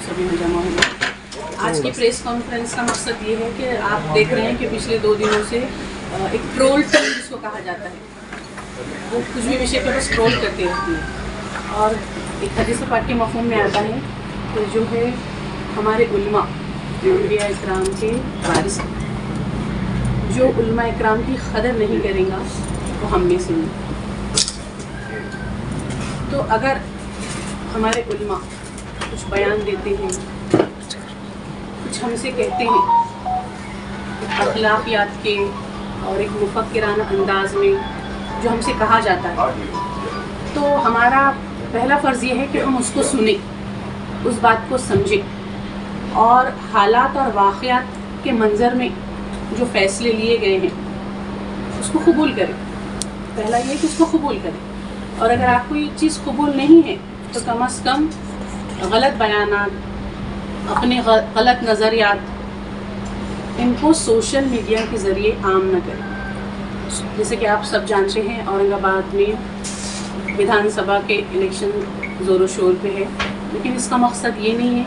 سب یہاں جمع ہوئے. آج کی پریس کانفرنس کا مقصد یہ ہے کہ آپ دیکھ رہے ہیں کہ پچھلے 2 دنوں سے ایک ٹرول ٹیم جس کو کہا جاتا ہے وہ کچھ بھی وشے پہ بس ٹرول کرتے رہتی ہے. اور ایک حدیث پاک کے مفہوم میں آتا ہے کہ جو ہے ہمارے علماء انبیاء اکرام کے وارث، جو علماء اکرام کی قدر نہیں کرے گا وہ ہم میں سے نہیں. تو اگر ہمارے علماء کچھ بیان دیتے ہیں، کچھ ہم سے کہتے ہیں اخلاقیات کے اور ایک مفکرانہ انداز میں جو ہم سے کہا جاتا ہے، تو ہمارا پہلا فرض یہ ہے کہ ہم اس کو سنیں، اس بات کو سمجھیں اور حالات اور واقعات کے منظر میں جو فیصلے لیے گئے ہیں اس کو قبول کریں. پہلا یہ ہے کہ اس کو قبول کریں، اور اگر آپ کو یہ چیز قبول نہیں ہے تو کم از کم غلط بیانات، اپنے غلط نظریات ان کو سوشل میڈیا کے ذریعے عام نہ کریں. جیسے کہ آپ سب جانتے ہیں اورنگ آباد میں ودھان سبھا کے الیکشن زور و شور پہ ہے، لیکن اس کا مقصد یہ نہیں ہے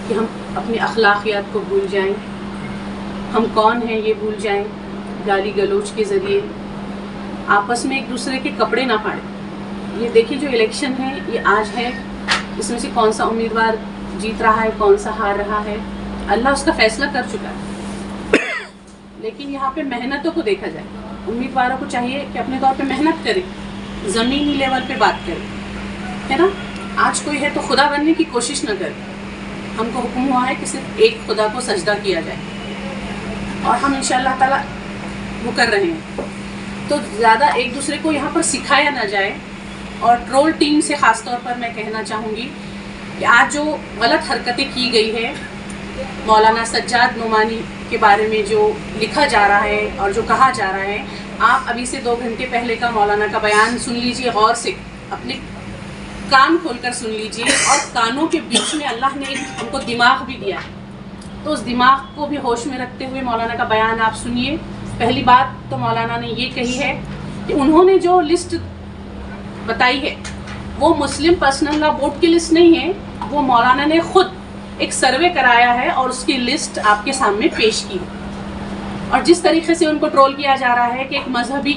کہ ہم اپنی اخلاقیات کو بھول جائیں، ہم کون ہیں یہ بھول جائیں، گالی گلوچ کے ذریعے آپس میں ایک دوسرے کے کپڑے نہ پھاڑیں. یہ دیکھیے جو الیکشن ہے یہ آج ہے، اس میں سے کون سا امیدوار جیت رہا ہے، کون سا ہار رہا ہے، اللہ اس کا فیصلہ کر چکا ہے. لیکن یہاں پہ محنتوں کو دیکھا جائے. امیدواروں کو چاہیے کہ اپنے طور پہ محنت کریں، زمینی لیول پہ بات کریں، ہے نا. آج کوئی ہے تو خدا بننے کی کوشش نہ کرے. ہم کو حکم ہوا ہے کہ صرف ایک خدا کو سجدہ کیا جائے، اور ہم انشاءاللہ تعالیٰ وہ کر رہے ہیں. تو زیادہ ایک دوسرے کو یہاں پر سکھایا نہ جائے. اور ٹرول ٹیم سے خاص طور پر میں کہنا چاہوں گی کہ آج جو غلط حرکتیں کی گئی ہے، مولانا سجاد نعمانی کے بارے میں جو لکھا جا رہا ہے اور جو کہا جا رہا ہے، آپ ابھی سے 2 گھنٹے پہلے کا مولانا کا بیان سن لیجئے، غور سے اپنے کان کھول کر سن لیجئے. اور کانوں کے بیچ میں اللہ نے ہم کو دماغ بھی دیا ہے، تو اس دماغ کو بھی ہوش میں رکھتے ہوئے مولانا کا بیان آپ سنیے. پہلی بات تو مولانا نے یہ کہی ہے کہ انہوں نے جو لسٹ بتائی ہے وہ مسلم پرسنل لا بورڈ کی لسٹ نہیں ہے، وہ مولانا نے خود ایک سروے کرایا ہے اور اس کی لسٹ آپ کے سامنے پیش کی ہے. اور جس طریقے سے ان کو ٹرول کیا جا رہا ہے کہ ایک مذہبی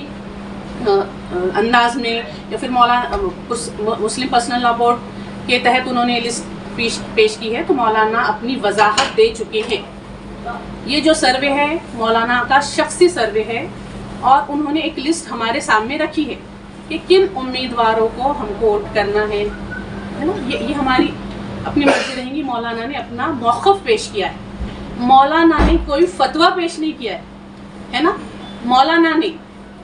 انداز میں یا پھر مولانا مسلم پرسنل لا بورڈ کے تحت انہوں نے لسٹ پیش کی ہے، تو مولانا اپنی وضاحت دے چکے ہیں. یہ جو سروے ہے مولانا کا شخصی سروے ہے، اور انہوں نے ایک لسٹ ہمارے سامنے رکھی ہے کہ کن امیدواروں کو ہم کو ووٹ کرنا ہے نا. یہ ہماری اپنی مرضی رہیں گی. مولانا نے اپنا موقف پیش کیا ہے، مولانا نے کوئی فتویٰ پیش نہیں کیا ہے نا. مولانا نے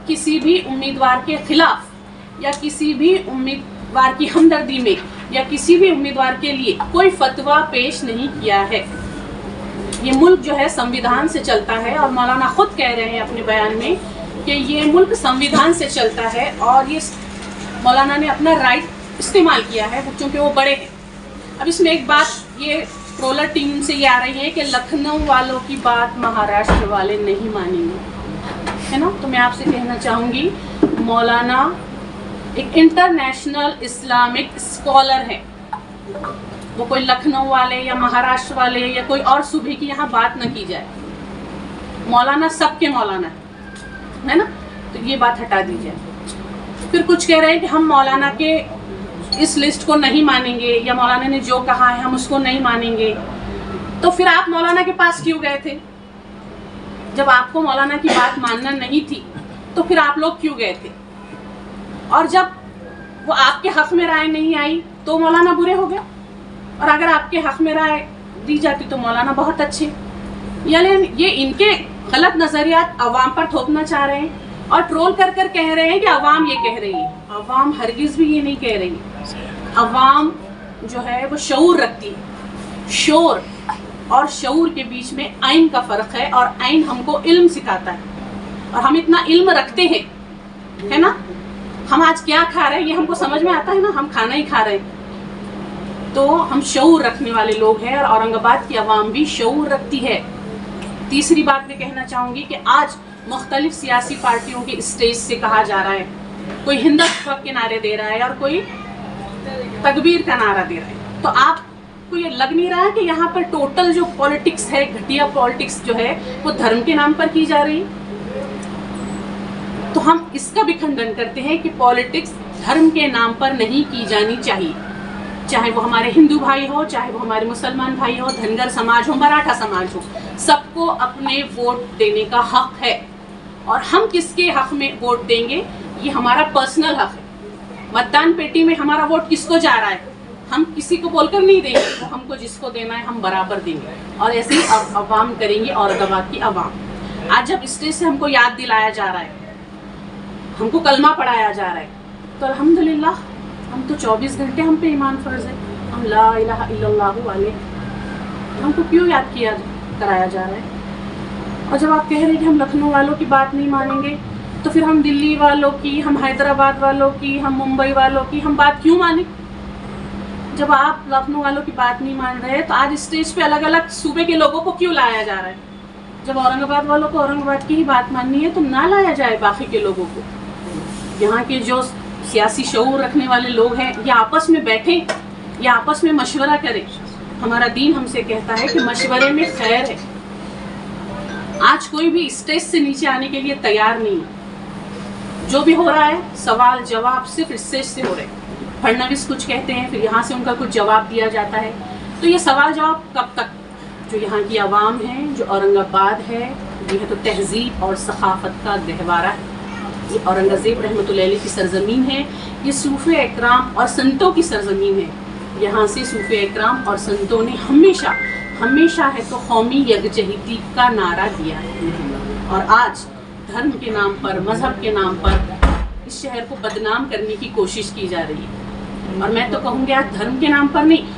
کسی بھی امیدوار کے خلاف یا کسی بھی امیدوار کی ہمدردی میں یا کسی بھی امیدوار کے لیے کوئی فتویٰ پیش نہیں کیا ہے. یہ ملک جو ہے سمویدھان سے چلتا ہے، اور مولانا خود کہہ رہے ہیں اپنے بیان میں کہ یہ ملک سمویدھان سے چلتا ہے، اور یہ مولانا نے اپنا رائٹ استعمال کیا ہے چونکہ وہ بڑے ہیں. اب اس میں ایک بات یہ ٹرولر ٹیم سے یہ آ رہی ہے کہ لکھنؤ والوں کی بات مہاراشٹر والے نہیں مانیں گے، ہے نا. تو میں آپ سے کہنا چاہوں گی مولانا ایک انٹرنیشنل اسلامک اسکالر ہے. وہ کوئی لکھنؤ والے یا مہاراشٹر والے یا کوئی اور صوبے کی یہاں بات نہ کی جائے. مولانا سب کے مولانا ہے نا. تو یہ بات ہٹا دیجیے. پھر کچھ کہہ رہے ہیں کہ ہم مولانا کے اس لسٹ کو نہیں مانیں گے، یا مولانا نے جو کہا ہے ہم اس کو نہیں مانیں گے. تو پھر آپ مولانا کے پاس کیوں گئے تھے؟ جب آپ کو مولانا کی بات ماننا نہیں تھی تو پھر آپ لوگ کیوں گئے تھے؟ اور جب وہ آپ کے حق میں رائے نہیں آئی تو مولانا برے ہو گئے، اور اگر آپ کے حق میں رائے دی جاتی تو مولانا بہت اچھے. یعنی یہ ان کے غلط نظریات عوام پر تھوپنا چاہ رہے ہیں، اور ٹرول کر کر کہہ رہے ہیں کہ عوام یہ کہہ رہی ہے. عوام ہرگز بھی یہ نہیں کہہ رہی. عوام جو ہے وہ شعور رکھتی ہے. شور اور شعور کے بیچ میں عین کا فرق ہے، اور عین ہم کو علم سکھاتا ہے، اور ہم اتنا علم رکھتے ہیں، ہے نا. ہم آج کیا کھا رہے ہیں یہ ہم کو سمجھ میں آتا ہے نا، ہم کھانا ہی کھا رہے ہیں. تو ہم شعور رکھنے والے لوگ ہیں، اور اورنگ آباد کی عوام بھی شعور رکھتی ہے. تیسری بات میں کہنا چاہوں گی کہ آج مختلف سیاسی پارٹیوں کے اسٹیج سے کہا جا رہا ہے، کوئی ہندوتو کے نعرے دے رہا ہے اور کوئی تکبیر کا نعرہ دے رہا ہے. تو آپ کو یہ لگ نہیں رہا کہ یہاں پر ٹوٹل جو پالیٹکس ہے, گھٹیا پالیٹکس جو ہے وہ دھرم کے نام پر کی جا رہی ہے؟ تو ہم اس کا بھی کھنڈن کرتے ہیں کہ پالیٹکس دھرم کے نام پر نہیں کی جانی چاہیے, چاہے وہ ہمارے ہندو بھائی ہو, چاہے وہ ہمارے مسلمان بھائی ہو, دھنگر سماج ہو, مراٹھا سماج ہو, سب کو اپنے ووٹ دینے کا حق ہے. اور ہم کس کے حق میں ووٹ دیں گے یہ ہمارا پرسنل حق ہے. متدان پیٹی میں ہمارا ووٹ کس کو جا رہا ہے, ہم کسی کو بول کر نہیں دیں گے, وہ ہم کو جس کو دینا ہے ہم برابر دیں گے. اور ایسے ہی عوام کریں گے, اورنگ آباد کی عوام. آج جب اسٹیج سے ہم کو یاد دلایا جا رہا ہے, ہم کو کلمہ پڑھایا جا رہا ہے, تو الحمدللہ ہم تو 24 گھنٹے ہم پہ ایمان فرض ہے, ہم لا الہ الا اللہ والے, ہم کو کیوں یاد کرایا جا رہا ہے؟ اور جب آپ کہہ رہے ہیں کہ ہم لکھنؤ والوں کی بات نہیں مانیں گے, تو پھر ہم دلی والوں کی, ہم حیدرآباد والوں کی, ہم ممبئی والوں کی ہم بات کیوں مانیں؟ جب آپ لکھنؤ والوں کی بات نہیں مان رہے تو آج اسٹیج پہ الگ الگ صوبے کے لوگوں کو کیوں لایا جا رہا ہے؟ جب اورنگ آباد والوں کو اورنگ آباد کی ہی بات ماننی ہے تو نہ لایا جائے باقی کے لوگوں کو. یہاں کے جو سیاسی شعور رکھنے والے لوگ ہیں یہ آپس میں بیٹھیں, یہ آپس میں مشورہ کریں. ہمارا دین ہم سے کہتا ہے کہ مشورے میں خیر ہے. آج کوئی بھی اسٹیج سے نیچے آنے کے لیے تیار نہیں ہے. جو بھی ہو رہا ہے سوال جواب صرف اسٹیج سے ہو رہے ہیں. پھڑنویس کچھ کہتے ہیں, پھر یہاں سے ان کا کچھ جواب دیا جاتا ہے. تو یہ سوال جواب کب تک؟ جو یہاں کی عوام ہے, جو اورنگ آباد ہے, یہ ہے تو تہذیب اور ثقافت کا گہوارہ ہے. یہ اورنگزیب رحمۃ اللہ علیہ کی سرزمین ہے, یہ صوفے اکرام اور سنتوں کی سرزمین ہے. یہاں سے صوفے اکرام اور سنتوں نے ہمیشہ ہے تو قومی یکجہتی کا نعرہ دیا ہے. اور آج دھرم کے نام پر, مذہب کے نام پر اس شہر کو بدنام کرنے کی کوشش کی جا رہی ہے. اور میں تو کہوں گی آج دھرم کے نام پر نہیں,